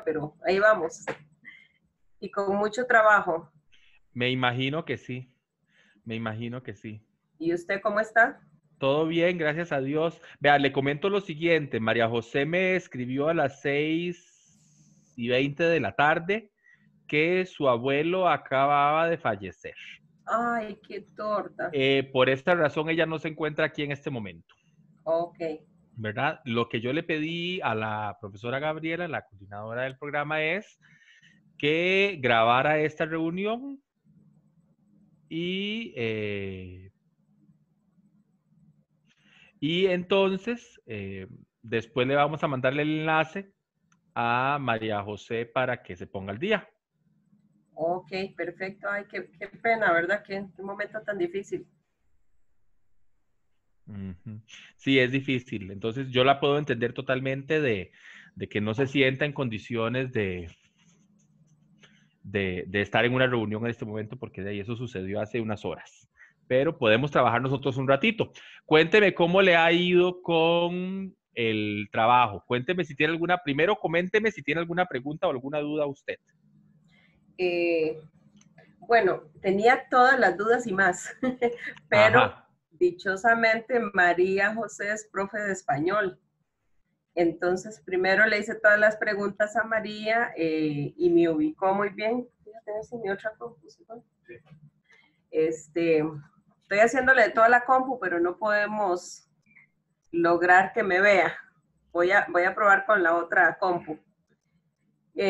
pero ahí vamos. Y con mucho trabajo. Me imagino que sí, me imagino que sí. ¿Y usted cómo está? Todo bien, gracias a Dios. Vea, le comento lo siguiente. María José me escribió a las 6:20 de la tarde que su abuelo acababa de fallecer. Ay, qué torta. Por esta razón ella no se encuentra aquí en este momento, Ok. ¿verdad? Lo que yo le pedí a la profesora Gabriela, la coordinadora del programa, es que grabara esta reunión y entonces después le vamos a mandarle el enlace a María José para que se ponga al día. Ok, perfecto. Ay, qué pena, ¿verdad? Qué momento tan difícil. Ujú. Sí, es difícil. Entonces yo la puedo entender totalmente de que no se sienta en condiciones de estar en una reunión en este momento, porque de ahí eso sucedió hace unas horas. Pero podemos trabajar nosotros un ratito. Cuénteme cómo le ha ido con el trabajo. Cuénteme si tiene alguna, primero coménteme si tiene alguna pregunta o alguna duda usted. Eh, bueno, tenía todas las dudas y más, pero Ajá. dichosamente María José es profe de español. Entonces, primero le hice todas las preguntas a María y me ubicó muy bien. Fíjate, si mi otra composición. Estoy haciéndole toda la compu, pero no podemos lograr que me vea. Voy a probar con la otra compu. Yo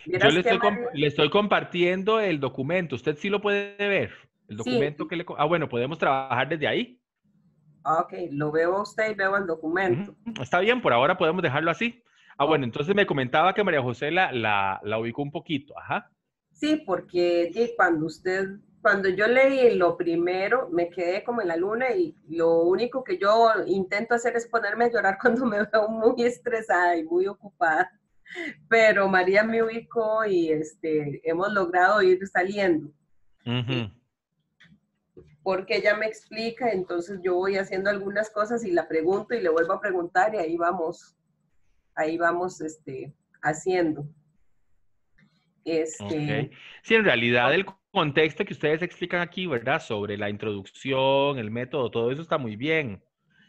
Vieras que María. le estoy compartiendo el documento. Usted sí lo puede ver. El Sí, documento que le... Ah, bueno, podemos trabajar desde ahí. ok, lo veo a usted y veo el documento. Está bien, por ahora podemos dejarlo así. Ah, bueno, Ok. entonces me comentaba que María José la ubicó un poquito. Ajá. Sí, porque cuando yo leí lo primero, me quedé como en la luna y lo único que yo intento hacer es ponerme a llorar cuando me veo muy estresada y muy ocupada. Pero María me ubicó y hemos logrado ir saliendo. Ujú. Porque ella me explica, entonces yo voy haciendo algunas cosas y la pregunto y le vuelvo a preguntar y ahí vamos haciendo. Ok. Este, Sí, en realidad el contexto que ustedes explican aquí, ¿verdad? Sobre la introducción, el método, todo eso está muy bien,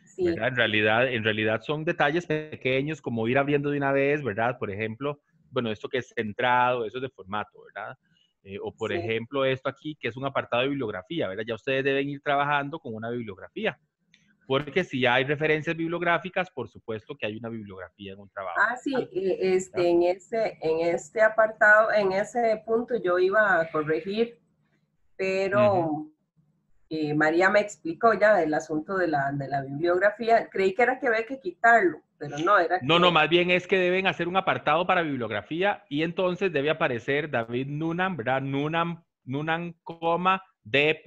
sí, ¿verdad? En realidad son detalles pequeños como ir abriendo de una vez, ¿verdad? Por ejemplo, bueno, esto que es centrado, eso es de formato, ¿verdad? O por sí. ejemplo, esto aquí que es un apartado de bibliografía, ¿verdad? Ya ustedes deben ir trabajando con una bibliografía, porque si hay referencias bibliográficas, por supuesto que hay una bibliografía en un trabajo. Ah, sí, ¿Verdad? en este apartado, en ese punto yo iba a corregir, Ujú. pero María me explicó ya del asunto de la bibliografía. Creí que era que había que quitarlo, pero no, era No, no, que, más bien es que deben hacer un apartado para bibliografía y entonces debe aparecer David Nunan, ¿verdad? Nunan, D.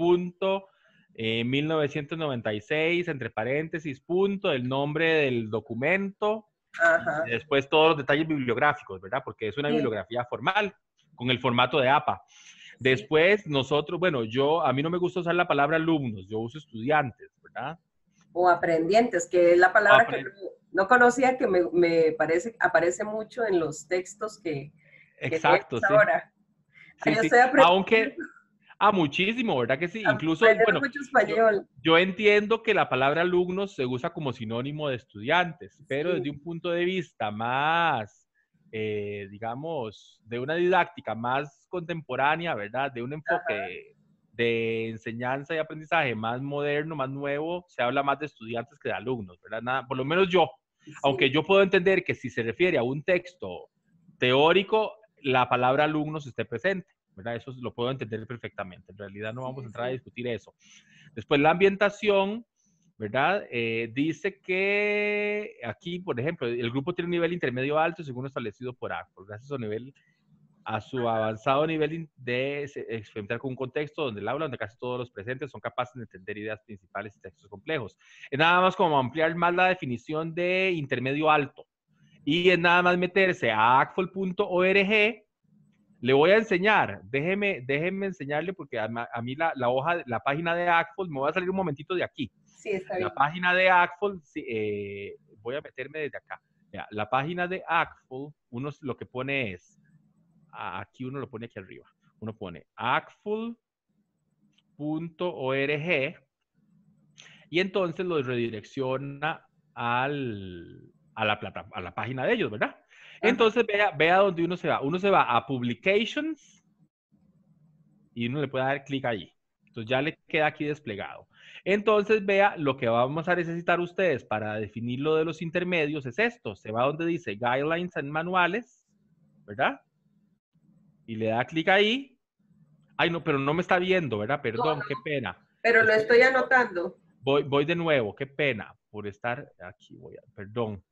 1996, entre paréntesis, punto, el nombre del documento y ajá, después todos los detalles bibliográficos, ¿verdad? Porque es una sí, bibliografía formal con el formato de APA. sí, Después nosotros, bueno, a mí no me gusta usar la palabra alumnos, yo uso estudiantes, ¿verdad? o aprendientes, que es la palabra que no conocía, que me parece, aparece mucho en los textos que Exacto, leemos sí. ahora. Ah, Sí, yo sí. estoy Aunque, muchísimo, ¿verdad que sí? Incluso, aprendiendo bueno, mucho yo, español. yo entiendo que la palabra alumnos se usa como sinónimo de estudiantes, pero Sí, desde un punto de vista más, digamos, de una didáctica más contemporánea, ¿verdad? De un ajá, enfoque de enseñanza y aprendizaje más moderno, más nuevo, se habla más de estudiantes que de alumnos, ¿verdad? Nada, por lo menos yo, aunque sí, yo puedo entender que si se refiere a un texto teórico, la palabra alumnos esté presente. ¿Verdad? Eso lo puedo entender perfectamente. En realidad no vamos a sí, entrar a sí. discutir eso. Después la ambientación, ¿verdad? Dice que aquí, por ejemplo, el grupo tiene un nivel intermedio alto según lo establecido por ACPO, gracias a su avanzado nivel de experimentar con un contexto donde el aula, donde casi todos los presentes son capaces de entender ideas principales y textos complejos. Es nada más como ampliar más la definición de intermedio alto. Y es nada más meterse a acfol.org. Le voy a enseñar, déjeme enseñarle porque a mí la página de ACFOL, me voy a salir un momentito de aquí. Sí, está La bien. página de ACFOL, sí, voy a meterme desde acá. Vea, la página de ACFL, uno lo que pone es, aquí uno lo pone aquí arriba, uno pone acfl.org y entonces lo redirecciona a la página de ellos, ¿verdad? Ajá. Entonces vea dónde uno se va. Uno se va a Publications y uno le puede dar clic allí. Entonces ya le queda aquí desplegado. Entonces vea, lo que vamos a necesitar ustedes para definir lo de los intermedios es esto. Se va donde dice Guidelines and Manuales, ¿verdad? Y le da clic ahí. Ay, no, pero no me está viendo, ¿verdad? No, Perdón, qué pena. pero lo Espere, estoy anotando. voy de nuevo, qué pena por estar aquí. Perdón.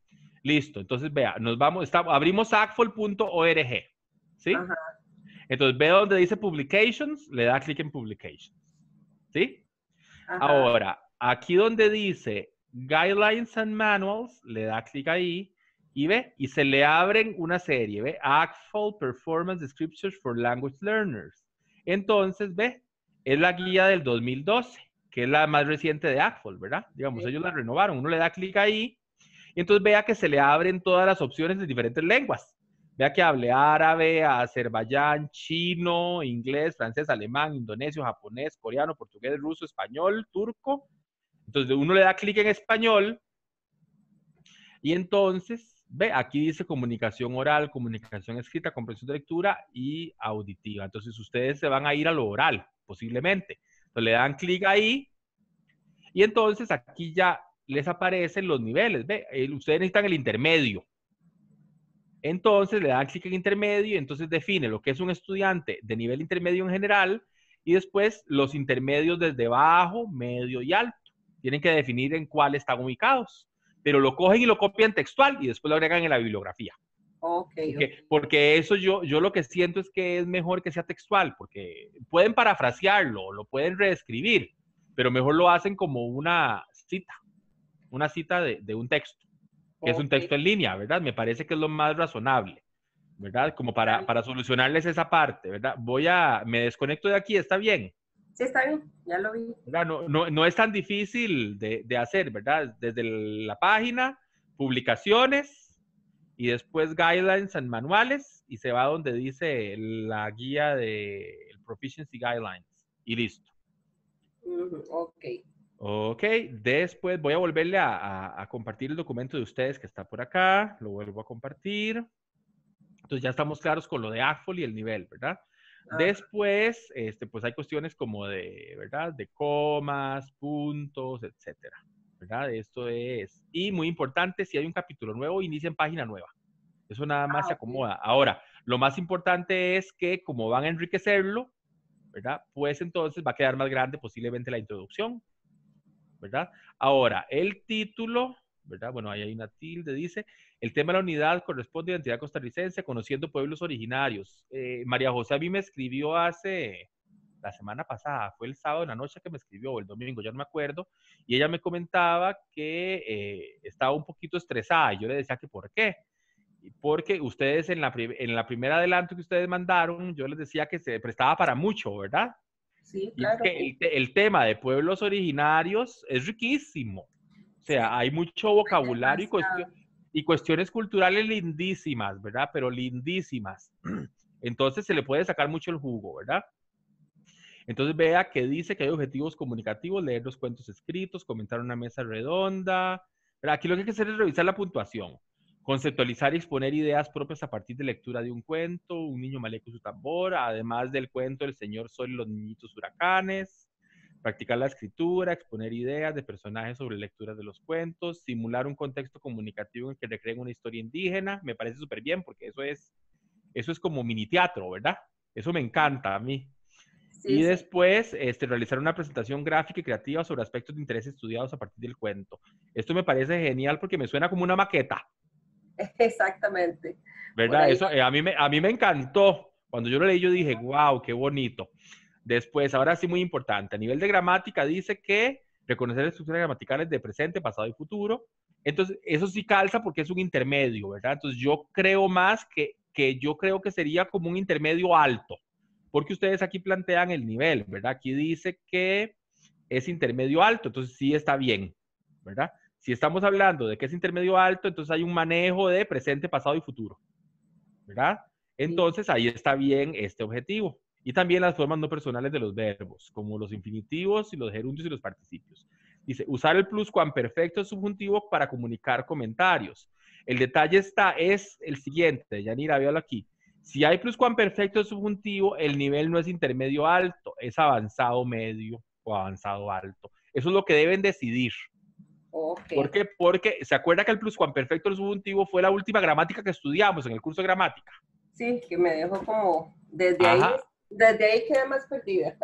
Listo, entonces vea, nos vamos, abrimos acfol.org, ¿sí? Ajá, Entonces ve donde dice Publications, le da clic en Publications, ¿sí? ajá. Ahora, aquí donde dice Guidelines and Manuals, le da clic ahí y ve, y se le abren una serie, ve, ACFL Performance Descriptions for Language Learners. Entonces, ve, es la guía del 2012, que es la más reciente de ACFL, ¿verdad? Digamos, Sí. ellos la renovaron, uno le da clic ahí y entonces vea que se le abren todas las opciones de diferentes lenguas. Vea que hable árabe, azerbaiyán, chino, inglés, francés, alemán, indonesio, japonés, coreano, portugués, ruso, español, turco. Entonces uno le da clic en español y entonces, ve, aquí dice comunicación oral, comunicación escrita, comprensión de lectura y auditiva. Entonces ustedes se van a ir a lo oral, posiblemente. Entonces le dan clic ahí y entonces aquí ya les aparecen los niveles. Ve, ustedes necesitan el intermedio. Entonces le dan clic en intermedio y entonces define lo que es un estudiante de nivel intermedio en general y después los intermedios desde bajo, medio y alto. Tienen que definir en cuál están ubicados, pero lo cogen y lo copian textual y después lo agregan en la bibliografía. Ok, ok. Porque eso yo lo que siento es que es mejor que sea textual, porque pueden parafrasearlo, lo pueden reescribir, pero mejor lo hacen como una cita de un texto, que es un Ok. texto en línea, ¿verdad? Me parece que es lo más razonable, ¿verdad? Como para solucionarles esa parte, ¿verdad? Me desconecto de aquí, ¿está bien? Sí, está bien, ya lo vi. ¿Verdad? No es tan difícil de hacer, ¿verdad? Desde la página, publicaciones y después guidelines and manuales y se va donde dice la guía de el Proficiency Guidelines y listo. Ok. Ok, después voy a volverle a compartir el documento de ustedes que está por acá, lo vuelvo a compartir. Entonces ya estamos claros con lo de ACFL y el nivel, ¿verdad? Ajá. Después, pues hay cuestiones como de, ¿verdad? De comas, puntos, etcétera, ¿verdad? Esto es, y muy importante, si hay un capítulo nuevo, inicia en página nueva. Eso nada más Ah, se ok. acomoda. Ahora, lo más importante es que como van a enriquecerlo, ¿verdad? Pues entonces va a quedar más grande posiblemente la introducción, ¿verdad? Ahora, el título, ¿verdad? Bueno, ahí hay una tilde, dice, el tema de la unidad corresponde a identidad costarricense, conociendo pueblos originarios. María José a mí me escribió hace, la semana pasada, fue el sábado en la noche que me escribió, o el domingo, ya no me acuerdo, y ella me comentaba que estaba un poquito estresada, y yo le decía que por qué. Porque ustedes en la primera adelanto que ustedes mandaron, yo les decía que se prestaba para mucho, ¿verdad? Sí, Y es claro, que sí. el tema de pueblos originarios es riquísimo. O Sí, sea, hay mucho vocabulario demasiado. y cuestiones culturales lindísimas, ¿verdad? Pero lindísimas. Entonces se le puede sacar mucho el jugo, ¿verdad? Entonces vea que dice que hay objetivos comunicativos, leer los cuentos escritos, comentar una mesa redonda. Pero aquí lo que hay que hacer es revisar la puntuación, conceptualizar y exponer ideas propias a partir de lectura de un cuento, un niño maleco y su tambor, además del cuento El Señor Sol y los Niñitos Huracanes, practicar la escritura, exponer ideas de personajes sobre lecturas de los cuentos, simular un contexto comunicativo en el que recreen una historia indígena, me parece súper bien porque eso es como mini teatro, ¿verdad? Eso me encanta a mí. Sí, Y sí, después realizar una presentación gráfica y creativa sobre aspectos de interés estudiados a partir del cuento. Esto me parece genial porque me suena como una maqueta, exactamente. Por ¿verdad? ahí Eso a mí me encantó. Cuando yo lo leí, yo dije, wow, qué bonito. Después, ahora sí muy importante, a nivel de gramática dice que reconocer estructuras gramaticales de presente, pasado y futuro. Entonces, eso sí calza porque es un intermedio, ¿verdad? Entonces, yo creo más que yo creo que sería como un intermedio alto, porque ustedes aquí plantean el nivel, ¿verdad? Aquí dice que es intermedio alto, entonces sí está bien, ¿verdad? Si estamos hablando de que es intermedio alto, entonces hay un manejo de presente, pasado y futuro, ¿verdad? Sí. Entonces ahí está bien este objetivo. Y también las formas no personales de los verbos, como los infinitivos y los gerundios y los participios. Dice, usar el pluscuamperfecto subjuntivo para comunicar comentarios. El detalle es el siguiente, Yanira, véalo aquí. Si hay pluscuamperfecto subjuntivo, el nivel no es intermedio alto, es avanzado medio o avanzado alto. Eso es lo que deben decidir. Ok. ¿Por qué? Porque se acuerda que el pluscuamperfecto subjuntivo fue la última gramática que estudiamos en el curso de gramática. Sí, que me dejó como, Ajá. desde ahí quedé más perdida.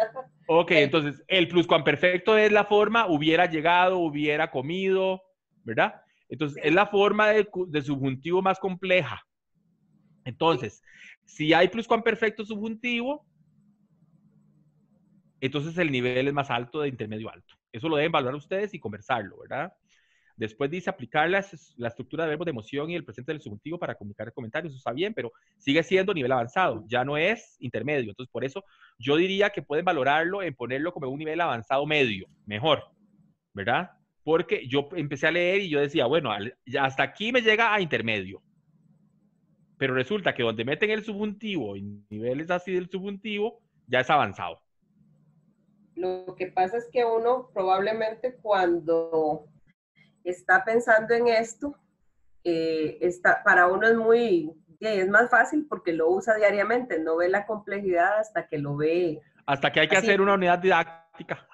Ok, entonces el pluscuamperfecto es la forma hubiera llegado, hubiera comido, ¿verdad? Entonces es Sí, la forma de subjuntivo más compleja. sí. Entonces, si hay pluscuamperfecto subjuntivo, entonces el nivel es más alto de intermedio alto. Eso lo deben valorar ustedes y conversarlo, ¿verdad? Después dice aplicar la estructura de verbos de emoción y el presente del subjuntivo para comunicar comentarios. Eso está bien, pero sigue siendo nivel avanzado. Ya no es intermedio. Entonces, por eso yo diría que pueden valorarlo en ponerlo como un nivel avanzado medio. Mejor, ¿verdad? Porque yo empecé a leer y yo decía, bueno, hasta aquí me llega a intermedio. Pero resulta que donde meten el subjuntivo y niveles así del subjuntivo, ya es avanzado. Lo que pasa es que uno probablemente cuando está pensando en esto, para uno es es más fácil porque lo usa diariamente, no ve la complejidad hasta que lo ve Hasta que hay que así. hacer una unidad didáctica.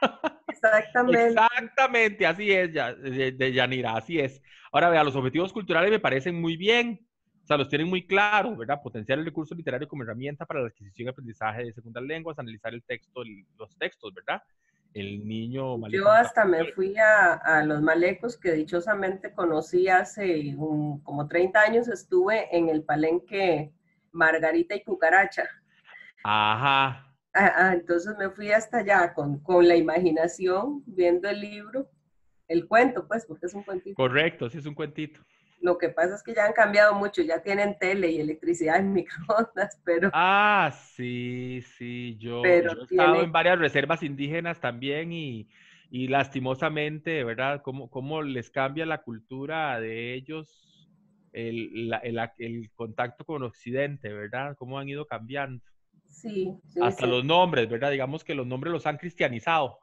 Exactamente. Exactamente, así es, de Yanira, así es. Ahora vea, los objetivos culturales me parecen muy bien, o sea, los tienen muy claros, ¿verdad? Potenciar el recurso literario como herramienta para la adquisición y aprendizaje de segundas lenguas, analizar el texto, los textos, ¿verdad? El niño Yo maleco en el hasta me papel. fui a Los Malecos, que dichosamente conocí hace como 30 años, estuve en el Palenque Margarita y Cucaracha. Ajá, Entonces me fui hasta allá con la imaginación, viendo el libro, el cuento, pues, porque es un cuentito. correcto, sí es un cuentito. Lo que pasa es que ya han cambiado mucho, ya tienen tele y electricidad en microondas, Ah, sí, sí, yo pero he estado en tiene, varias reservas indígenas también y lastimosamente, ¿verdad? Cómo les cambia la cultura de ellos, el contacto con Occidente, ¿verdad? Cómo han ido cambiando. sí, sí, Hasta sí. los nombres, ¿verdad? Digamos que los nombres los han cristianizado,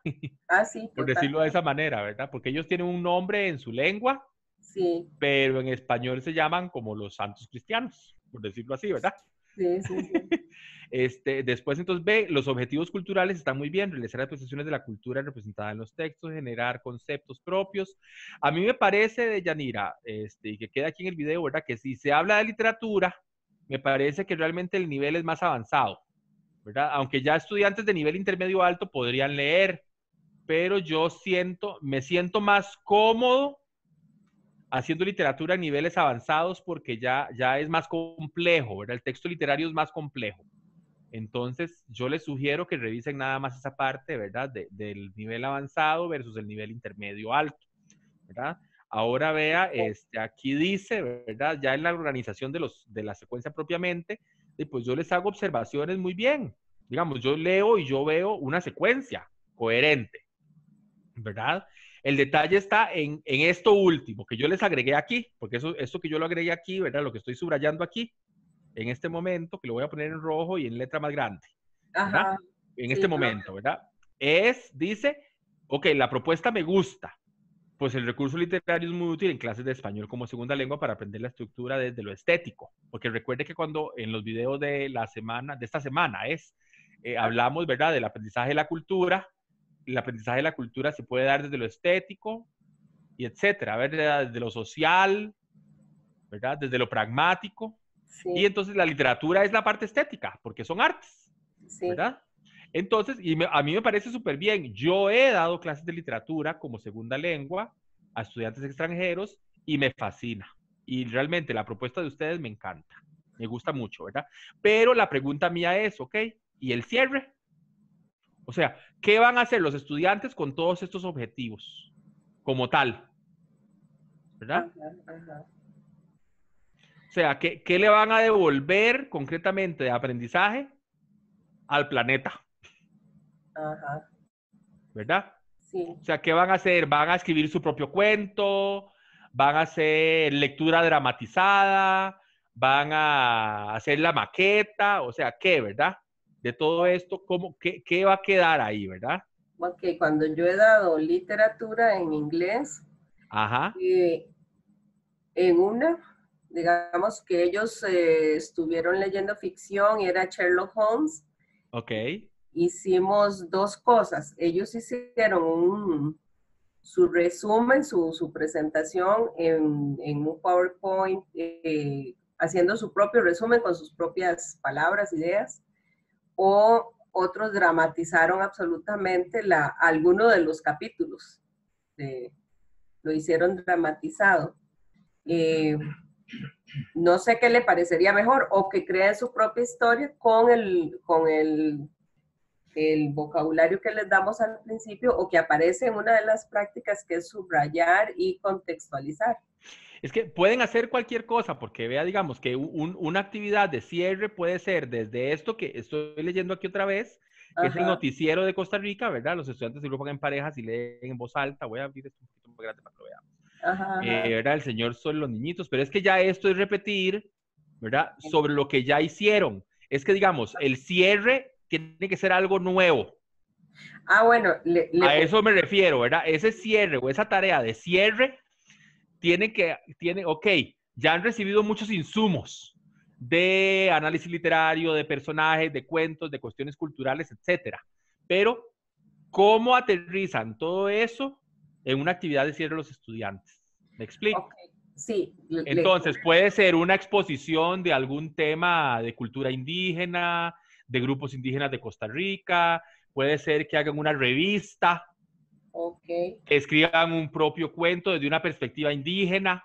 Ah, sí, por total. decirlo de esa manera, ¿verdad? Porque ellos tienen un nombre en su lengua, Sí, pero en español se llaman como los santos cristianos, por decirlo así, ¿verdad? sí, sí, sí. Después, entonces, ve, los objetivos culturales están muy bien, realizar representaciones de la cultura representada en los textos, generar conceptos propios. A mí me parece, de Yanira, y que queda aquí en el video, ¿verdad? Que si se habla de literatura, me parece que realmente el nivel es más avanzado, ¿verdad? Aunque ya estudiantes de nivel intermedio alto podrían leer, pero me siento más cómodo haciendo literatura a niveles avanzados porque ya es más complejo, ¿verdad? El texto literario es más complejo. Entonces, yo les sugiero que revisen nada más esa parte, ¿verdad? Del nivel avanzado versus el nivel intermedio alto, ¿verdad? Ahora vea, aquí dice, ¿verdad? Ya en la organización de la secuencia propiamente, pues yo les hago observaciones muy bien. Digamos, yo leo y yo veo una secuencia coherente, ¿verdad? El detalle está en esto último que yo les agregué aquí, porque esto que yo lo agregué aquí, ¿verdad? Lo que estoy subrayando aquí, en este momento, que lo voy a poner en rojo y en letra más grande, ¿verdad? Ajá, En este sí, yo lo momento, ¿verdad? Dice, ok, la propuesta me gusta, pues el recurso literario es muy útil en clases de español como segunda lengua para aprender la estructura desde lo estético, porque recuerde que cuando en los videos de esta semana hablamos, ¿verdad? Del aprendizaje de la cultura, el aprendizaje de la cultura se puede dar desde lo estético y etcétera, ¿verdad? Desde lo social, ¿verdad? Desde lo pragmático. Y sí, entonces la literatura es la parte estética, porque son artes, sí. ¿verdad? Entonces, a mí me parece súper bien. Yo he dado clases de literatura como segunda lengua a estudiantes extranjeros y me fascina. Y realmente la propuesta de ustedes me encanta. Me gusta mucho, ¿verdad? Pero la pregunta mía es, ¿ok? ¿Y el cierre? O sea, ¿qué van a hacer los estudiantes con todos estos objetivos como tal? ¿Verdad? Ajá, ajá, O sea, ¿qué le van a devolver concretamente de aprendizaje al planeta? ajá. ¿Verdad? Sí. O sea, ¿qué van a hacer? ¿Van a escribir su propio cuento? ¿Van a hacer lectura dramatizada? ¿Van a hacer la maqueta? O sea, ¿qué, verdad? De todo esto, qué va a quedar ahí, verdad? Ok, cuando yo he dado literatura en inglés, Ajá, eh, en una, digamos que ellos estuvieron leyendo ficción y era Sherlock Holmes, ok. hicimos dos cosas. Ellos hicieron su resumen, su presentación en un PowerPoint, haciendo su propio resumen con sus propias palabras, ideas, o otros dramatizaron absolutamente alguno de los capítulos, lo hicieron dramatizado. Eh, no sé qué le parecería mejor, o que creen su propia historia con el vocabulario que les damos al principio, o que aparece en una de las prácticas, que es subrayar y contextualizar. Es que pueden hacer cualquier cosa, porque vea, digamos, que una actividad de cierre puede ser desde esto que estoy leyendo aquí otra vez, que es el Ajá, noticiero de Costa Rica, ¿verdad? Los estudiantes se agrupan en parejas y leen en voz alta. Voy a abrir esto un poquito más grande para que lo veamos. ajá, ajá. ¿Verdad? El Señor son los niñitos, pero es que ya esto es repetir, ¿verdad? Sobre lo que ya hicieron. Es que, digamos, el cierre tiene que ser algo nuevo. Ah, bueno, A eso me refiero, ¿verdad? Ese cierre o esa tarea de cierre ok, ya han recibido muchos insumos de análisis literario, de personajes, de cuentos, de cuestiones culturales, etcétera. Pero, ¿cómo aterrizan todo eso en una actividad de cierre de los estudiantes? ¿Me ok, explico? sí, Entonces, puede ser una exposición de algún tema de cultura indígena, de grupos indígenas de Costa Rica, puede ser que hagan una revista, ok, que escriban un propio cuento desde una perspectiva indígena,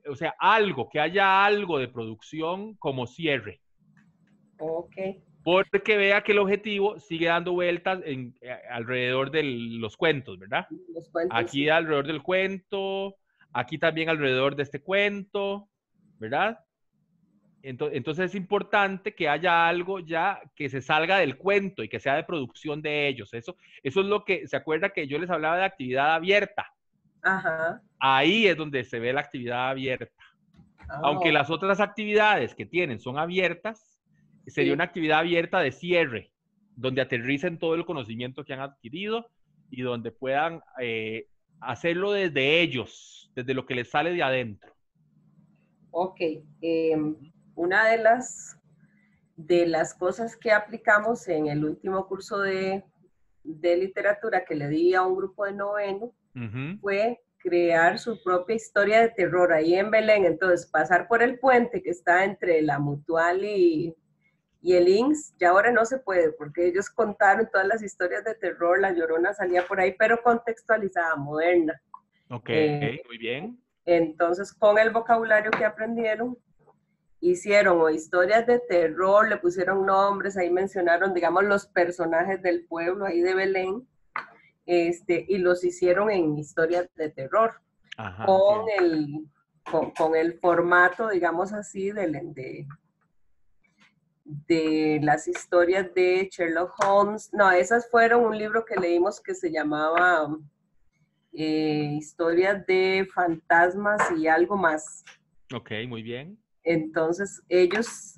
o sea, que haya algo de producción como cierre, ok, porque vea que el objetivo sigue dando vueltas alrededor de los cuentos, ¿verdad? los cuentos, Aquí sí. alrededor del cuento, aquí también alrededor de este cuento, ¿verdad? Entonces es importante que haya algo ya que se salga del cuento y que sea de producción de ellos. Eso es lo que, ¿se acuerda que yo les hablaba de actividad abierta? Ajá, Ahí es donde se ve la actividad abierta. ah, Aunque las otras actividades que tienen son abiertas, sería una sí, actividad abierta de cierre, donde aterricen todo el conocimiento que han adquirido y donde puedan hacerlo desde ellos, desde lo que les sale de adentro. ok. Una de las cosas que aplicamos en el último curso de literatura que le di a un grupo de noveno Ujú. fue crear su propia historia de terror ahí en Belén. Entonces, pasar por el puente que está entre la Mutual y el INSS, ya ahora no se puede, porque ellos contaron todas las historias de terror, La Llorona salía por ahí, pero contextualizada, moderna. Ok, Eh, muy bien. entonces, con el vocabulario que aprendieron, hicieron o historias de terror, le pusieron nombres, ahí mencionaron, digamos, los personajes del pueblo ahí de Belén, y los hicieron en historias de terror, Ajá, con entiendo. el formato, digamos así, de las historias de Sherlock Holmes. No, esas fueron un libro que leímos que se llamaba Historias de fantasmas y algo más. Ok, muy bien. Entonces, ellos,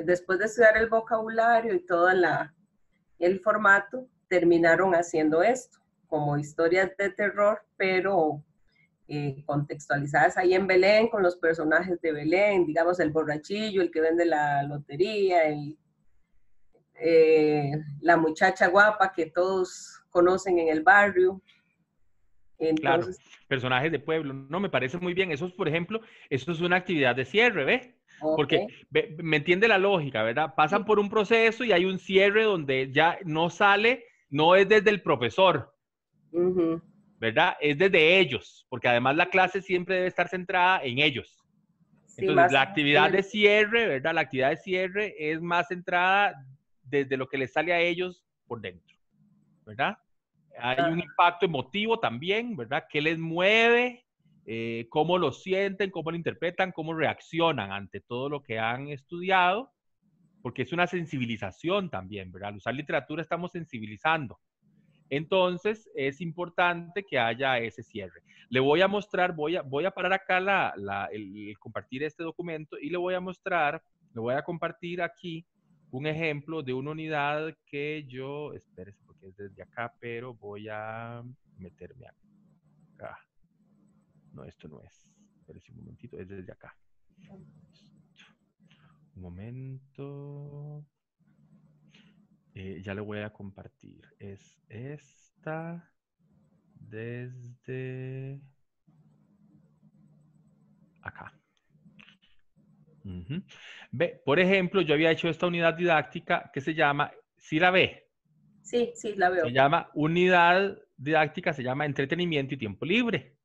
después de estudiar el vocabulario y todo el formato, terminaron haciendo esto, como historias de terror, pero contextualizadas ahí en Belén, con los personajes de Belén, digamos el borrachillo, el que vende la lotería, la muchacha guapa que todos conocen en el barrio. Claro, Entonces, personajes de pueblo. No, me parece muy bien. Eso es, por ejemplo, eso es una actividad de cierre, ¿ve? ok, Porque me entiende la lógica, ¿verdad? Pasan sí, por un proceso y hay un cierre donde ya no sale, no es desde el profesor, uh-huh, ¿verdad? Es desde ellos, porque además la clase siempre debe estar centrada en ellos. sí, Entonces, más la en actividad el, de cierre, ¿verdad? La actividad de cierre es más centrada desde lo que les sale a ellos por dentro, ¿verdad? Hay un impacto emotivo también, ¿verdad? ¿Qué les mueve? ¿Cómo lo sienten? ¿Cómo lo interpretan? ¿Cómo reaccionan ante todo lo que han estudiado? Porque es una sensibilización también, ¿verdad? Al usar literatura estamos sensibilizando. Entonces, es importante que haya ese cierre. Le voy a mostrar, voy a parar acá el compartir este documento y le voy a mostrar, le voy a compartir aquí un ejemplo de una unidad que yo, espérese porque es desde acá, pero voy a meterme acá. No, esto no es. Espérese un momentito, es desde acá. Un momento. Ya le voy a compartir. Es esta desde acá. Ujú. Ve, por ejemplo, yo había hecho esta unidad didáctica que se llama, ¿sí la ve? Sí, sí, la Se veo. llama unidad didáctica, se llama entretenimiento y tiempo libre.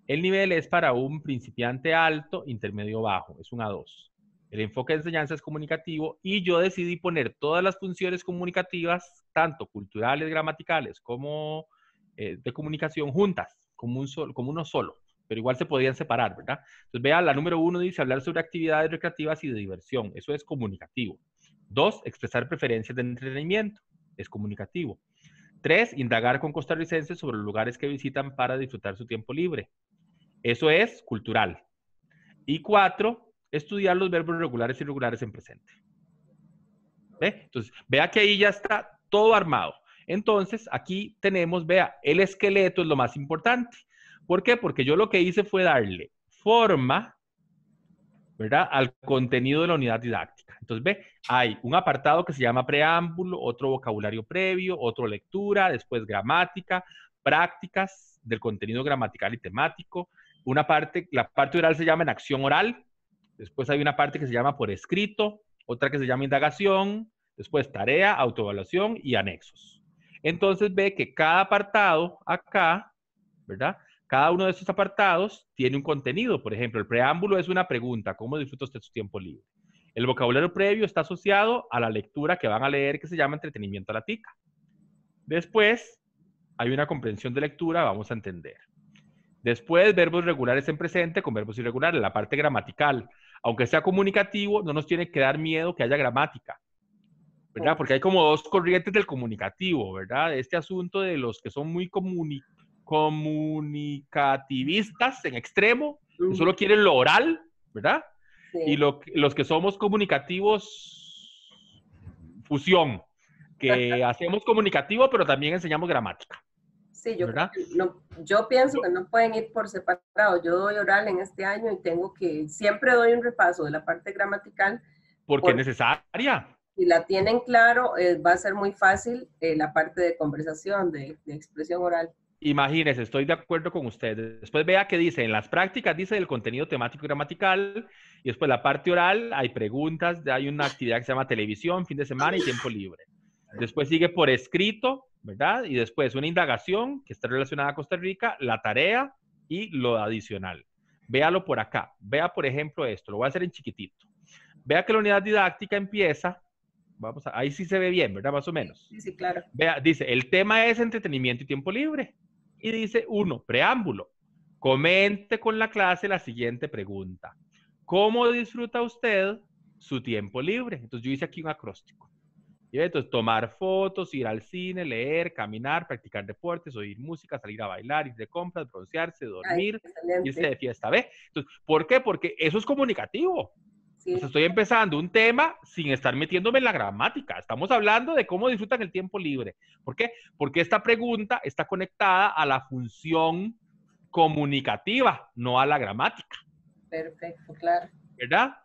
El nivel es para un principiante alto, intermedio bajo, es un A2. El enfoque de enseñanza es comunicativo y yo decidí poner todas las funciones comunicativas, tanto culturales, gramaticales, como de comunicación juntas, como uno solo, pero igual se podían separar, ¿verdad? Entonces, vea, la número 1 dice hablar sobre actividades recreativas y de diversión, eso es comunicativo. 2, expresar preferencias de entretenimiento, es comunicativo. 3, indagar con costarricenses sobre los lugares que visitan para disfrutar su tiempo libre. Eso es cultural. Y 4, estudiar los verbos regulares y irregulares en presente. ¿Ve? Entonces, vea que ahí ya está todo armado. Entonces, aquí tenemos, vea, el esqueleto es lo más importante. ¿Por qué? Porque yo lo que hice fue darle forma, ¿verdad?, al contenido de la unidad didáctica. Entonces, ve, hay un apartado que se llama preámbulo, otro vocabulario previo, otro lectura, después gramática, prácticas del contenido gramatical y temático. Una parte, la parte oral se llama en acción oral, después hay una parte que se llama por escrito, otra que se llama indagación, después tarea, autoevaluación y anexos. Entonces ve que cada apartado acá, ¿verdad? Cada uno de estos apartados tiene un contenido. Por ejemplo, el preámbulo es una pregunta, ¿cómo disfruta usted su tiempo libre? El vocabulario previo está asociado a la lectura que van a leer que se llama entretenimiento a la tica. Después hay una comprensión de lectura, vamos a entender. Después, verbos regulares en presente con verbos irregulares, la parte gramatical. Aunque sea comunicativo, no nos tiene que dar miedo que haya gramática, ¿verdad? Porque hay como dos corrientes del comunicativo, ¿verdad? Este asunto de los que son muy comunicativistas en extremo, que solo quieren lo oral, ¿verdad? Y Sí. los que somos comunicativos fusión, que hacemos comunicativo, pero también enseñamos gramática, Sí, yo creo ¿verdad? que no, yo pienso que no pueden ir por separado. Yo doy oral en este año y tengo que, siempre doy un repaso de la parte gramatical, Porque es porque necesaria. si la tienen claro, va a ser muy fácil la parte de conversación, de expresión oral. Imagínese, estoy de acuerdo con ustedes. Después vea que dice, en las prácticas dice el contenido temático y gramatical, y después la parte oral, hay preguntas, hay una actividad que se llama televisión, fin de semana y tiempo libre. Después sigue por escrito, ¿verdad? Y después una indagación que está relacionada a Costa Rica, la tarea y lo adicional. Véalo por acá. Vea, por ejemplo, esto. Lo voy a hacer en chiquitito. Vea que la unidad didáctica empieza, vamos a, ahí sí se ve bien, ¿verdad? Más o menos. Sí, sí, claro. Vea, dice, el tema es entretenimiento y tiempo libre. Y dice, 1, preámbulo. Comente con la clase la siguiente pregunta. ¿Cómo disfruta usted su tiempo libre? Entonces yo hice aquí un acróstico. Y entonces tomar fotos, ir al cine, leer, caminar, practicar deportes, oír música, salir a bailar, ir de compras, broncearse, Ay, dormir, irse excelente. de fiesta. ¿Ve? Entonces, ¿por qué? Porque eso es comunicativo. Sí, Pues estoy empezando un tema sin estar metiéndome en la gramática. Estamos hablando de cómo disfrutan el tiempo libre. ¿Por qué? Porque esta pregunta está conectada a la función comunicativa, no a la gramática. perfecto, claro. ¿Verdad?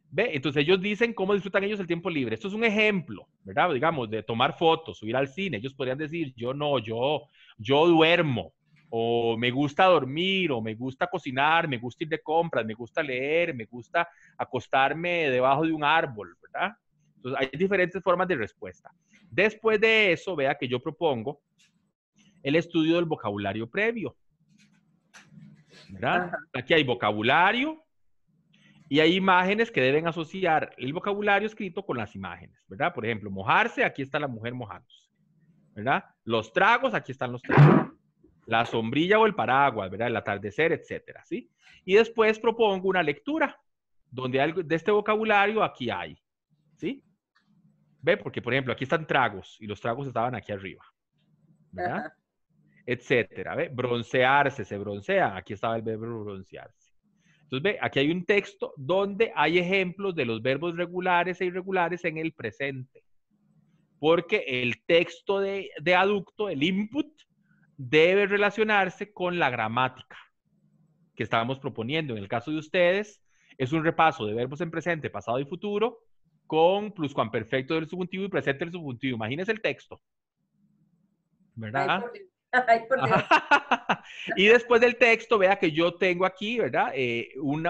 ¿Ve? Entonces ellos dicen cómo disfrutan ellos el tiempo libre. Esto es un ejemplo, ¿verdad? Digamos, de tomar fotos, subir al cine. Ellos podrían decir, yo no, yo duermo, o me gusta dormir, o me gusta cocinar, me gusta ir de compras, me gusta leer, me gusta acostarme debajo de un árbol, ¿verdad? Entonces hay diferentes formas de respuesta. Después de eso, vea que yo propongo el estudio del vocabulario previo, ¿verdad? Ajá. Aquí hay vocabulario, y hay imágenes que deben asociar el vocabulario escrito con las imágenes, ¿verdad? Por ejemplo, mojarse, aquí está la mujer mojándose, ¿verdad? Los tragos, aquí están los tragos. La sombrilla o el paraguas, ¿verdad? El atardecer, etcétera, ¿sí? Y después propongo una lectura, donde algo de este vocabulario aquí hay, ¿sí? ¿Ve? Porque, por ejemplo, aquí están tragos y los tragos estaban aquí arriba. ¿verdad? Ajá. Etcétera. ¿Ve? Broncearse, se broncea. Aquí estaba el verbo broncearse. Entonces, ve, aquí hay un texto donde hay ejemplos de los verbos regulares e irregulares en el presente. Porque el texto de aducto, el input, debe relacionarse con la gramática que estábamos proponiendo. En el caso de ustedes, es un repaso de verbos en presente, pasado y futuro con pluscuamperfecto del subjuntivo y presente del subjuntivo. Imagínense el texto, Ay, ¿verdad? por Dios. Ay, por Dios. Y después del texto, vea que yo tengo aquí, ¿verdad?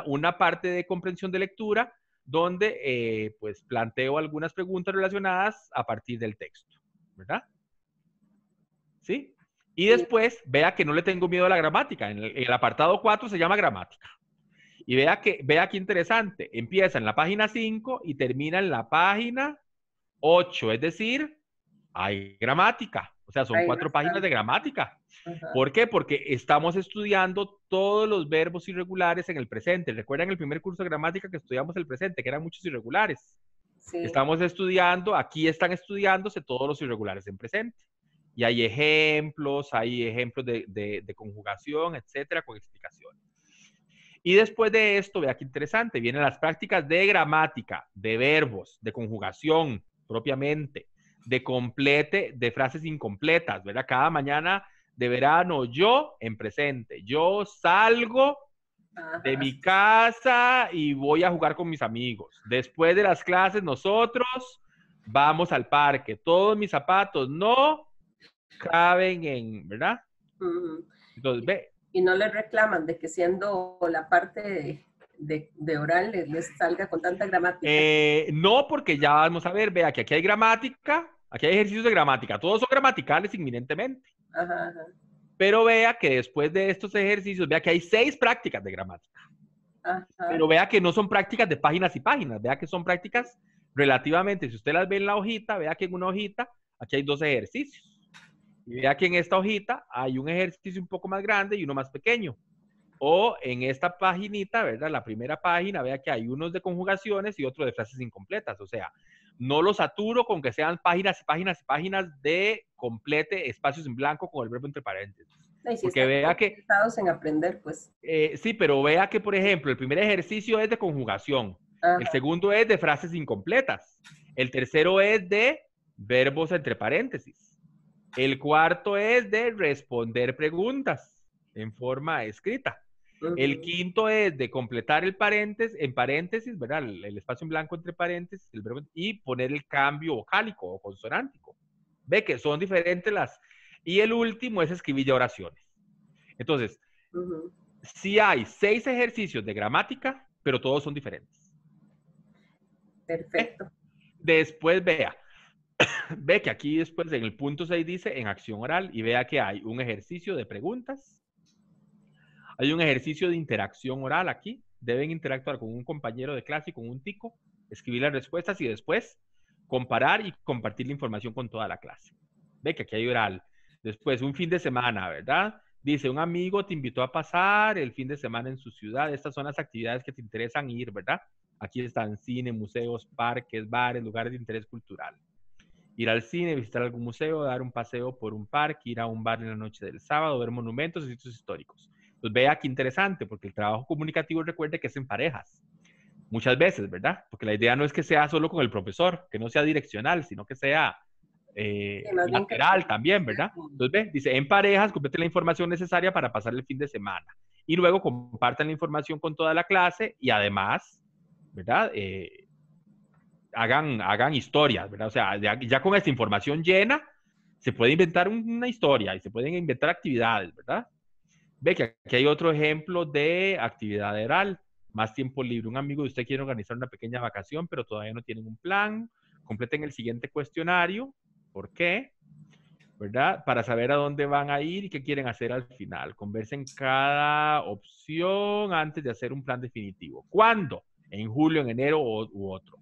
Una parte de comprensión de lectura donde pues planteo algunas preguntas relacionadas a partir del texto, ¿verdad? ¿Sí? Y Sí. después, vea que no le tengo miedo a la gramática. En el apartado 4 se llama gramática. Y vea qué interesante. Empieza en la página 5 y termina en la página 8. Es decir, hay gramática. O sea, son Hay 4 páginas de bastante. gramática. Ajá. ¿Por qué? Porque estamos estudiando todos los verbos irregulares en el presente. ¿Recuerdan el primer curso de gramática que estudiamos el presente, que eran muchos irregulares? Sí. Estamos estudiando, aquí están estudiándose todos los irregulares en presente. Y hay ejemplos de conjugación, etcétera, con explicaciones. Y después de esto, vea qué interesante, vienen las prácticas de gramática, de verbos, de conjugación propiamente, de complete, de frases incompletas, ¿verdad? Cada mañana de verano, yo en presente, yo salgo de Ajá. mi casa y voy a jugar con mis amigos. Después de las clases, nosotros vamos al parque. Todos mis zapatos no caben en, ¿verdad? Ujú. Entonces, ve, Y no le reclaman de que siendo la parte de oral les salga con tanta gramática. No, porque ya vamos a ver, vea que aquí hay gramática, aquí hay ejercicios de gramática, todos son gramaticales inminentemente, Ajá, ajá, pero vea que después de estos ejercicios, vea que hay 6 prácticas de gramática, pero ajá, vea que no son prácticas de páginas y páginas, vea que son prácticas relativamente, si usted las ve en la hojita, vea que en una hojita, aquí hay 2 ejercicios, y vea que en esta hojita hay un ejercicio un poco más grande y uno más pequeño. O en esta paginita, ¿verdad? La primera página, vea que hay unos de conjugaciones y otros de frases incompletas. O sea, no los saturo con que sean páginas y páginas y páginas de complete espacios en blanco con el verbo entre paréntesis. y si Porque están vea que, interesados en aprender, pues, sí, pero vea que, por ejemplo, el primer ejercicio es de conjugación. El ajá, segundo es de frases incompletas. El tercero es de verbos entre paréntesis. El cuarto es de responder preguntas en forma escrita. El ujú, quinto es de completar el paréntesis, en paréntesis, ¿verdad? El espacio en blanco entre paréntesis, el verbo, y poner el cambio vocálico o consonántico. Ve que son diferentes las. Y el último es escribir ya oraciones. Entonces, ujú. sí hay 6 ejercicios de gramática, pero todos son diferentes. ¿Ve? Perfecto. Después vea, ve que aquí después en el punto 6 dice en acción oral y vea que hay un ejercicio de preguntas. Hay un ejercicio de interacción oral aquí. Deben interactuar con un compañero de clase y con un tico, escribir las respuestas y después comparar y compartir la información con toda la clase. Ve que aquí hay oral. Después, un fin de semana, ¿verdad? Dice, un amigo te invitó a pasar el fin de semana en su ciudad. Estas son las actividades que te interesan ir, ¿verdad? Aquí están cine, museos, parques, bares, lugares de interés cultural. Ir al cine, visitar algún museo, dar un paseo por un parque, ir a un bar en la noche del sábado, ver monumentos y sitios históricos. Pues vea qué interesante, porque el trabajo comunicativo recuerde que es en parejas. Muchas veces, ¿verdad? Porque la idea no es que sea solo con el profesor, que no sea direccional, sino que sea Sí, más bien que lateral también, ¿verdad? Entonces, ve, dice, en parejas, complete la información necesaria para pasar el fin de semana. Y luego compartan la información con toda la clase y además, ¿verdad? Hagan historias, ¿verdad? O sea, ya con esta información llena, se puede inventar una historia y se pueden inventar actividades, ¿verdad? Ve que aquí hay otro ejemplo de actividad oral, más tiempo libre. Un amigo de usted quiere organizar una pequeña vacación, pero todavía no tienen un plan. Completen el siguiente cuestionario. ¿Por qué? ¿Verdad? Para saber a dónde van a ir y qué quieren hacer al final. Conversen cada opción antes de hacer un plan definitivo. ¿Cuándo? En julio, en enero u otro.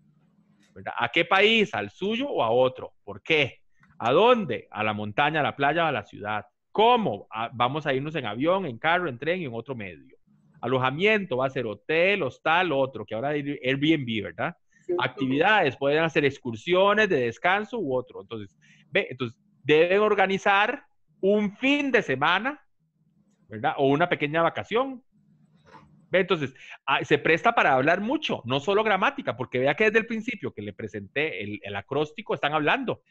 ¿Verdad? ¿A qué país? ¿Al suyo o a otro? ¿Por qué? ¿A dónde? A la montaña, a la playa, a la ciudad. ¿Cómo? Vamos a irnos en avión, en carro, en tren y en otro medio. Alojamiento va a ser hotel, hostal, otro, que ahora hay Airbnb, ¿verdad? sí. Actividades, pueden hacer excursiones de descanso u otro. Entonces, entonces deben organizar un fin de semana, ¿verdad? O una pequeña vacación. Entonces, se presta para hablar mucho, no solo gramática, porque vea que desde el principio que le presenté el acróstico están hablando.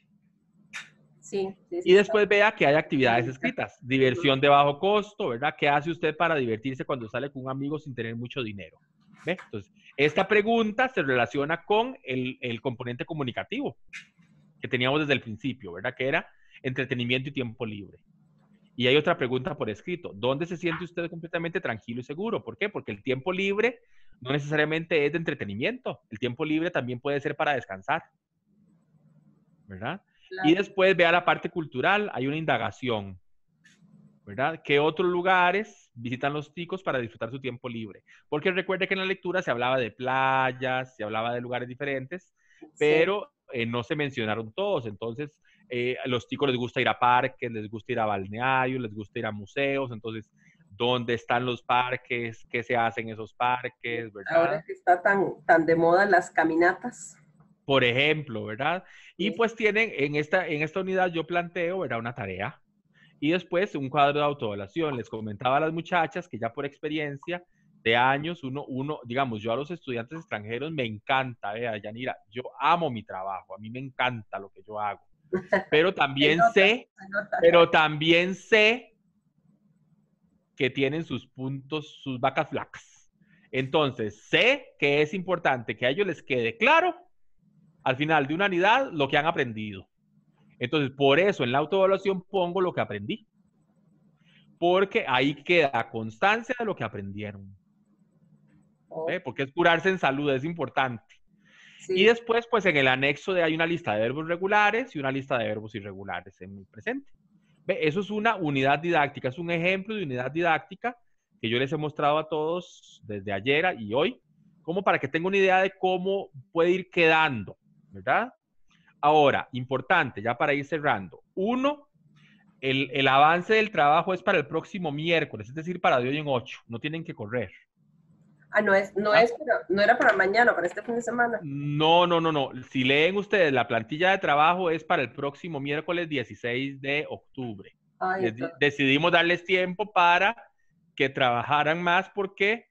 Sí, sí, Y sí. después vea que hay actividades escritas. Diversión de bajo costo, ¿verdad? ¿Qué hace usted para divertirse cuando sale con un amigo sin tener mucho dinero? ¿Ve? Entonces, esta pregunta se relaciona con el componente comunicativo que teníamos desde el principio, ¿verdad? Que era entretenimiento y tiempo libre. Y hay otra pregunta por escrito. ¿Dónde se siente usted completamente tranquilo y seguro? ¿Por qué? Porque el tiempo libre no necesariamente es de entretenimiento. El tiempo libre también puede ser para descansar, ¿verdad? Y Claro. después vea la parte cultural. Hay una indagación, ¿verdad? ¿Qué otros lugares visitan los ticos para disfrutar su tiempo libre? Porque recuerde que en la lectura se hablaba de playas, se hablaba de lugares diferentes, Sí. pero no se mencionaron todos. Entonces, a los ticos les gusta ir a parques, les gusta ir a balnearios, les gusta ir a museos. Entonces, ¿dónde están los parques? ¿Qué se hace en esos parques? Ahora ¿Verdad? que está tan de moda las caminatas. Por ejemplo, ¿verdad? Y Sí. pues tienen, en esta unidad yo planteo, ¿verdad? Una tarea. Y después un cuadro de autoevaluación. Les comentaba a las muchachas que ya por experiencia de años, digamos, yo a los estudiantes extranjeros me encanta, vea, Yanira, yo amo mi trabajo, a mí me encanta lo que yo hago, pero Se también nota, sé, se nota. pero también sé que tienen sus puntos, sus vacas flacas. Entonces, sé que es importante que a ellos les quede claro al final de una unidad lo que han aprendido. Entonces, por eso en la autoevaluación pongo lo que aprendí, porque ahí queda constancia de lo que aprendieron. Oh, Porque es curarse en salud, es importante. Y sí. después, pues en el anexo hay una lista de verbos regulares y una lista de verbos irregulares en el presente. Eso es una unidad didáctica, es un ejemplo de unidad didáctica que yo les he mostrado a todos desde ayer y hoy, como para que tengan una idea de cómo puede ir quedando, ¿verdad? Ahora, importante, ya para ir cerrando. Uno, el avance del trabajo es para el próximo miércoles, es decir, para de hoy en 8. No tienen que correr. Ah, ¿Ah? no era para mañana, para este fin de semana. No, no, no, no. Si leen ustedes, la plantilla de trabajo es para el próximo miércoles 16 de octubre. Ay, entonces, Decidimos darles tiempo para que trabajaran más porque,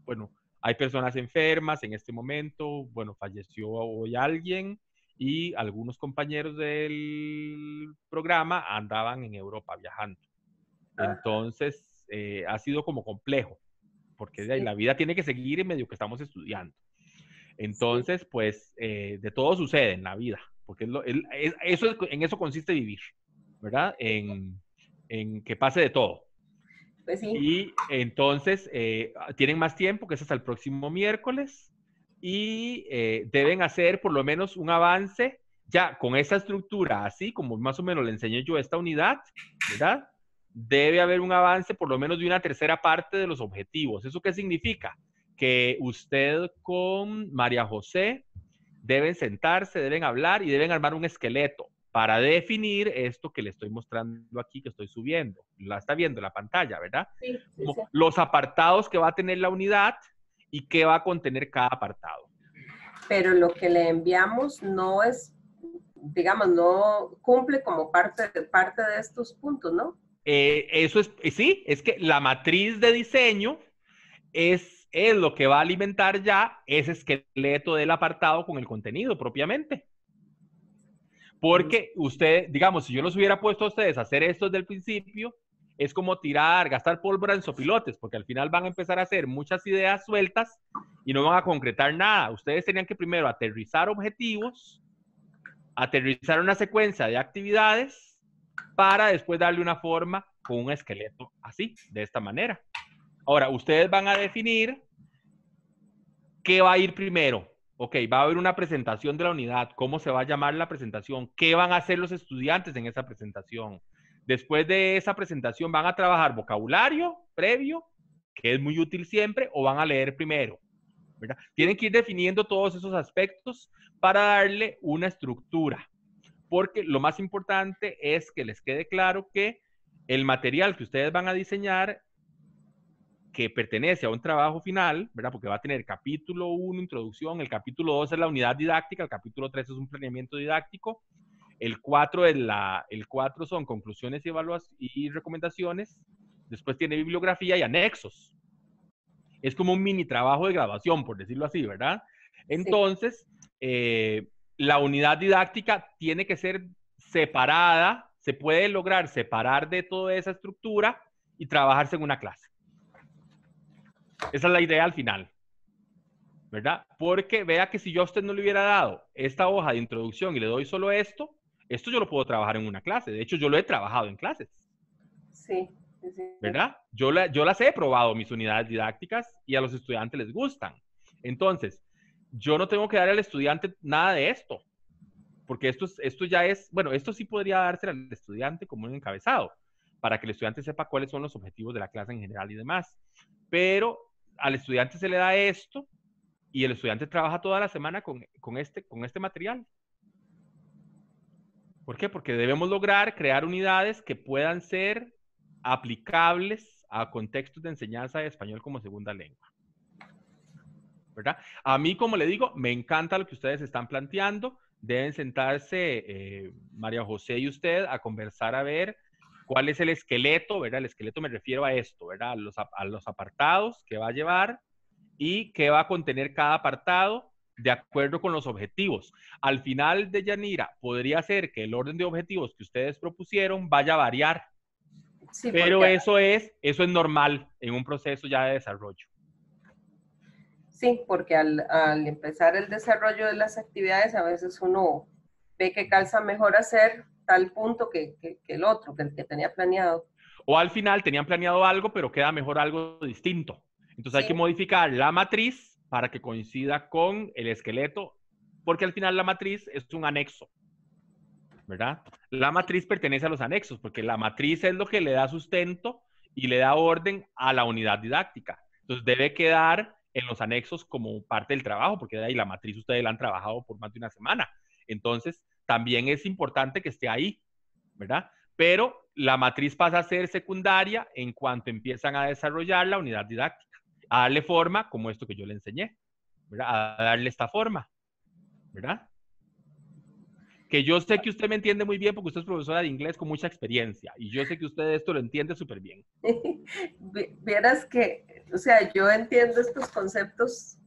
bueno, hay personas enfermas en este momento, bueno, falleció hoy alguien y algunos compañeros del programa andaban en Europa viajando. ajá, Entonces, ha sido como complejo, porque de ahí, sí, la vida tiene que seguir en medio que estamos estudiando. sí. Entonces, pues, de todo sucede en la vida, porque en eso consiste vivir, ¿verdad? En que pase de todo. Pues sí. Y entonces, tienen más tiempo, que es hasta el próximo miércoles, y deben hacer por lo menos un avance ya con esa estructura, así como más o menos le enseñé yo esta unidad, ¿verdad? Debe haber un avance por lo menos de una tercera parte de los objetivos. ¿Eso qué significa? Que usted con María José deben sentarse, deben hablar y deben armar un esqueleto para definir esto que le estoy mostrando aquí, que estoy subiendo. La está viendo en la pantalla, ¿verdad? Sí, sí, Como sí. los apartados que va a tener la unidad y qué va a contener cada apartado. Pero lo que le enviamos no es, digamos, no cumple como parte de estos puntos, ¿no? Eso es, sí, es que la matriz de diseño es lo que va a alimentar ya ese esqueleto del apartado con el contenido propiamente. Porque usted, digamos, si yo los hubiera puesto a ustedes a hacer esto desde el principio, es como tirar, gastar pólvora en sopilotes, porque al final van a empezar a hacer muchas ideas sueltas y no van a concretar nada. Ustedes tenían que primero aterrizar objetivos, aterrizar una secuencia de actividades para después darle una forma con un esqueleto así, de esta manera. Ahora, ustedes van a definir qué va a ir primero. Ok, va a haber una presentación de la unidad. ¿Cómo se va a llamar la presentación? ¿Qué van a hacer los estudiantes en esa presentación? Después de esa presentación, ¿van a trabajar vocabulario previo, que es muy útil siempre, o van a leer primero? ¿Verdad? Tienen que ir definiendo todos esos aspectos para darle una estructura, porque lo más importante es que les quede claro que el material que ustedes van a diseñar que pertenece a un trabajo final, ¿verdad? Porque va a tener capítulo 1, introducción, el capítulo 2 es la unidad didáctica, el capítulo 3 es un planeamiento didáctico, El 4 el 4 son conclusiones y y recomendaciones. Después tiene bibliografía y anexos. Es como un mini trabajo de graduación, por decirlo así, ¿verdad? Sí, Entonces, la unidad didáctica tiene que ser separada, se puede lograr separar de toda esa estructura y trabajarse en una clase. Esa es la idea al final, ¿verdad? Porque vea que si yo a usted no le hubiera dado esta hoja de introducción y le doy solo esto yo lo puedo trabajar en una clase. De hecho, yo lo he trabajado en clases, sí, sí, sí. ¿verdad? Yo las he probado, mis unidades didácticas, y a los estudiantes les gustan. Entonces, yo no tengo que darle al estudiante nada de esto, porque esto ya es, bueno, esto sí podría dárselo al estudiante como un encabezado, para que el estudiante sepa cuáles son los objetivos de la clase en general y demás. Pero al estudiante se le da esto y el estudiante trabaja toda la semana con este material. ¿Por qué? Porque debemos lograr crear unidades que puedan ser aplicables a contextos de enseñanza de español como segunda lengua, ¿verdad? A mí, como le digo, me encanta lo que ustedes están planteando. Deben sentarse, María José y usted, a conversar a ver cuál es el esqueleto, ¿verdad? El esqueleto me refiero a esto, ¿verdad? A los apartados que va a llevar y qué va a contener cada apartado de acuerdo con los objetivos. Al final de Yanira, podría ser que el orden de objetivos que ustedes propusieron vaya a variar, Sí, pero porque eso es normal en un proceso ya de desarrollo. sí, porque al empezar el desarrollo de las actividades, a veces uno ve que calza mejor hacer tal punto que el otro, que el que tenía planeado. O al final tenían planeado algo, pero queda mejor algo distinto. Entonces hay que Sí, modificar la matriz para que coincida con el esqueleto, porque al final la matriz es un anexo, ¿verdad? La matriz pertenece a los anexos, porque la matriz es lo que le da sustento y le da orden a la unidad didáctica. Entonces debe quedar en los anexos como parte del trabajo, porque de ahí la matriz ustedes la han trabajado por más de una semana. Entonces también es importante que esté ahí, ¿verdad? Pero la matriz pasa a ser secundaria en cuanto empiezan a desarrollar la unidad didáctica, a darle forma como esto que yo le enseñé, ¿verdad? A darle esta forma, ¿verdad? Que yo sé que usted me entiende muy bien porque usted es profesora de inglés con mucha experiencia y yo sé que usted esto lo entiende súper bien. vieras que, o sea, yo entiendo estos conceptos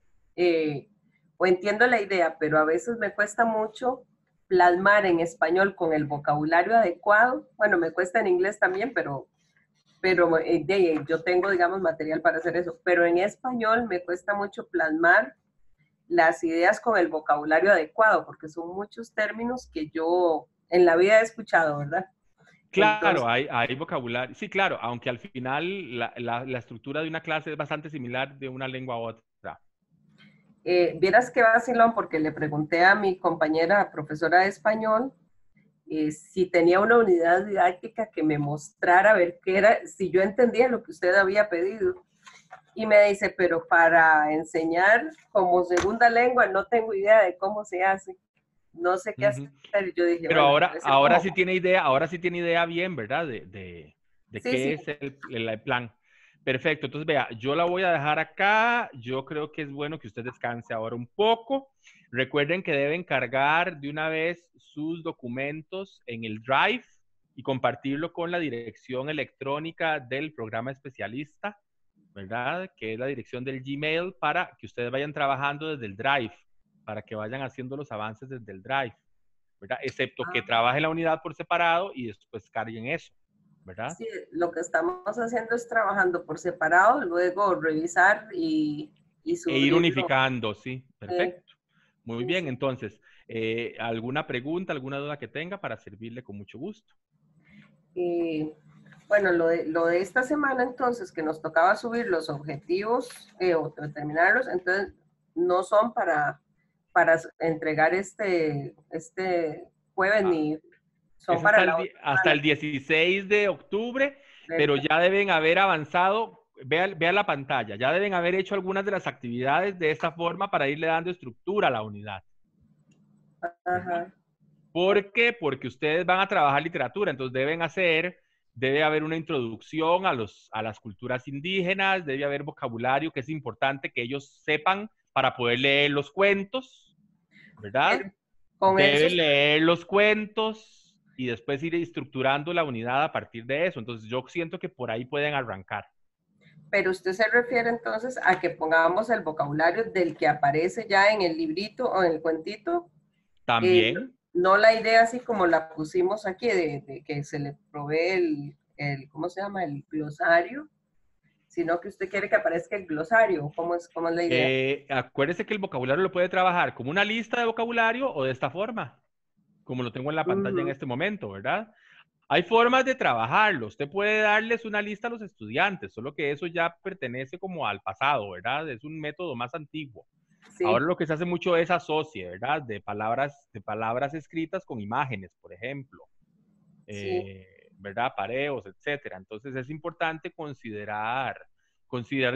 o entiendo la idea, pero a veces me cuesta mucho plasmar en español con el vocabulario adecuado. Bueno, me cuesta en inglés también, pero yo tengo, digamos, material para hacer eso. Pero en español me cuesta mucho plasmar las ideas con el vocabulario adecuado, porque son muchos términos que yo en la vida he escuchado, ¿verdad? Claro, Entonces, hay vocabulario. Sí, claro, aunque al final la estructura de una clase es bastante similar de una lengua a otra. vieras qué vacilón, porque le pregunté a mi compañera profesora de español si tenía una unidad didáctica que me mostrara a ver qué era, si yo entendía lo que usted había pedido. Y me dice, pero para enseñar como segunda lengua no tengo idea de cómo se hace, no sé qué hacer. Ujú. Y yo dije, Pero bueno, debe ser como, ahora sí tiene idea bien, ¿verdad? De sí, qué sí, es el plan. Perfecto, entonces vea, yo la voy a dejar acá. Yo creo que es bueno que usted descanse ahora un poco. Recuerden que deben cargar de una vez sus documentos en el Drive y compartirlo con la dirección electrónica del programa especialista, ¿verdad? Que es la dirección del Gmail para que ustedes vayan trabajando desde el Drive, para que vayan haciendo los avances desde el Drive, ¿verdad? Excepto que trabajen la unidad por separado y después carguen eso, ¿verdad? sí, lo que estamos haciendo es trabajando por separado, luego revisar y E ir subirlo. unificando, sí, perfecto. Muy Sí, bien, sí. entonces, ¿alguna pregunta, alguna duda que tenga para servirle con mucho gusto? Y bueno, lo de esta semana entonces, que nos tocaba subir los objetivos o terminarlos, entonces no son para entregar este jueves Ah, ni son es para la otra hasta el semana. 16 de octubre, pero ¿Verdad? ya deben haber avanzado, vea la pantalla, ya deben haber hecho algunas de las actividades de esta forma para irle dando estructura a la unidad, ¿verdad? Ajá. ¿Por qué? Porque ustedes van a trabajar literatura, entonces debe haber una introducción a las culturas indígenas, debe haber vocabulario que es importante que ellos sepan para poder leer los cuentos, ¿verdad? Con debe esos, leer los cuentos y después ir estructurando la unidad a partir de eso. Entonces yo siento que por ahí pueden arrancar. pero usted se refiere entonces a que pongamos el vocabulario del que aparece ya en el librito o en el cuentito, eh, También, no la idea así como la pusimos aquí, de que se le provee ¿cómo se llama? El glosario, sino que usted quiere que aparezca el glosario. Cómo es la idea? acuérdese que el vocabulario lo puede trabajar como una lista de vocabulario o de esta forma, como lo tengo en la pantalla en Ujú. este momento, ¿verdad? Hay formas de trabajarlo. Usted puede darles una lista a los estudiantes, solo que eso ya pertenece como al pasado, ¿verdad? Es un método más antiguo. Ahora Sí, lo que se hace mucho es asocie, ¿verdad? De palabras escritas con imágenes, por ejemplo, sí, ¿verdad? Pareos, etcétera. Entonces es importante considerar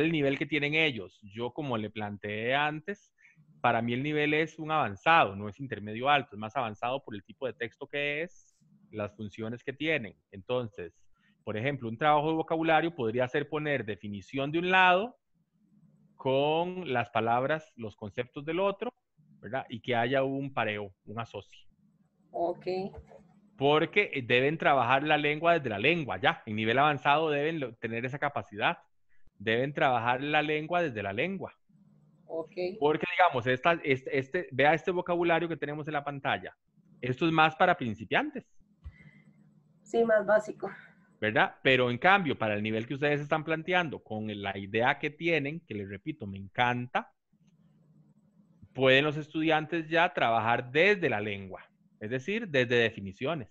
el nivel que tienen ellos. Yo, como le planteé antes, para mí el nivel es un avanzado, no es intermedio alto, es más avanzado por el tipo de texto que es, las funciones que tienen. Entonces, por ejemplo, un trabajo de vocabulario podría ser poner definición de un lado con las palabras, los conceptos del otro, ¿verdad? Y que haya un pareo, un asocio. ok, Porque deben trabajar la lengua desde la lengua, ya. En nivel avanzado deben tener esa capacidad. Deben trabajar la lengua desde la lengua. ok. Porque, digamos, vea este vocabulario que tenemos en la pantalla. Esto es más para principiantes, Sí, más básico. ¿verdad? Pero en cambio, para el nivel que ustedes están planteando, con la idea que tienen, que les repito, me encanta, pueden los estudiantes ya trabajar desde la lengua, es decir, desde definiciones.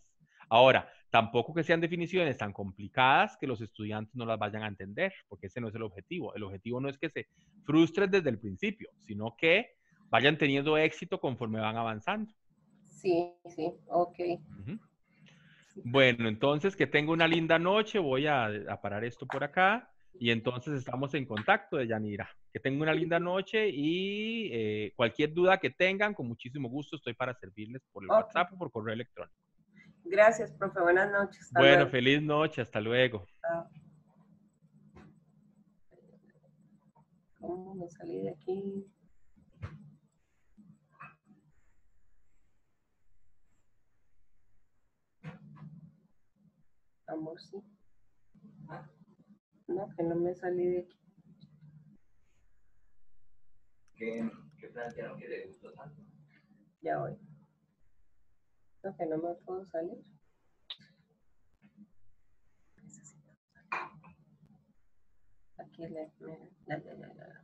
Ahora, tampoco que sean definiciones tan complicadas que los estudiantes no las vayan a entender, porque ese no es el objetivo. El objetivo no es que se frustren desde el principio, sino que vayan teniendo éxito conforme van avanzando. Sí, sí, ok. Ujú. Bueno, entonces que tenga una linda noche. Voy a parar esto por acá y entonces estamos en contacto, de Yanira. Que tenga una linda noche y cualquier duda que tengan, con muchísimo gusto estoy para servirles por el Ok. WhatsApp o por correo electrónico. Gracias, profe. Buenas noches. Hasta Bueno, luego. feliz noche, hasta luego. Ah, ¿cómo me salí de aquí? Amor, sí. No, que no me salí de aquí. ¿Qué plantearon que le gustó tanto? Ya voy. No, que no me puedo salir. Necesito. Aquí le. Ya.